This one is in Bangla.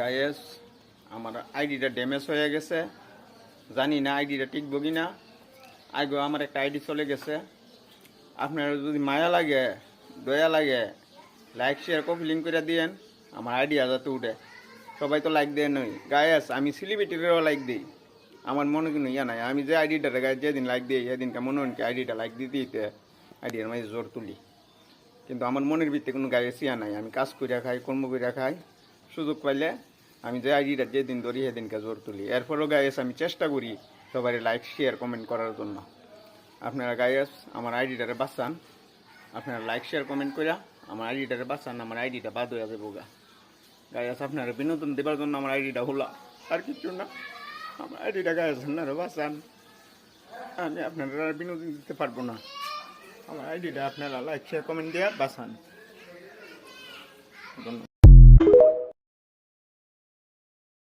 গায়েস আমার আইডিটা ড্যামেজ হয়ে গেছে, জানি না আইডিটা টিকবো কি না। আগে আমার একটা আইডি চলে গেছে। আপনারা যদি মায়া লাগে, দয়া লাগে, লাইক শেয়ার কপি লিঙ্ক করে দিয়েন আমার আইডি যাতে উঠে। সবাই তো লাইক দেয় নই গায়েস, আমি সেলিব্রিটিরও লাইক দিই। আমার মনে কোনো ইয়া নাই, আমি যে আইডিটারে গায়ে যেদিন লাইক দিই সেদিনকে মনে হয় কি আইডিটা লাইক দিতে দিতে আইডিয়ার মাঝে জোর তুলি। কিন্তু আমার মনের ভিত্তি কোনো গায়ে ইয়া নাই, আমি কাজ করিয়া খাই, কর্ম করিয়া খাই, সুযোগ পাইলে আমি যে আইডিটা যেদিন ধরি সেদিনকে জোর তুলি। এরপরও গায়েস আমি চেষ্টা করি সবাই লাইক শেয়ার কমেন্ট করার জন্য। আপনারা গায়েস আমার আইডিটারে বাঁচান, আপনারা লাইক শেয়ার কমেন্ট করিয়া আমার আইডিটারে বাঁচান, আমার আইডিটা বাদ হয়ে যাবে বোগা। গায়েস আপনারা বিনোদন দেবার জন্য আমার আইডিটা হলো, আর কিছু না। আমার আইডিটা গায়েস আপনারা বাঁচান, আমি আপনারা বিনোদন দিতে পারবো না। আমার আইডিটা আপনারা লাইক শেয়ার কমেন্ট দিয়ে বাঁচান। ধন্যবাদ।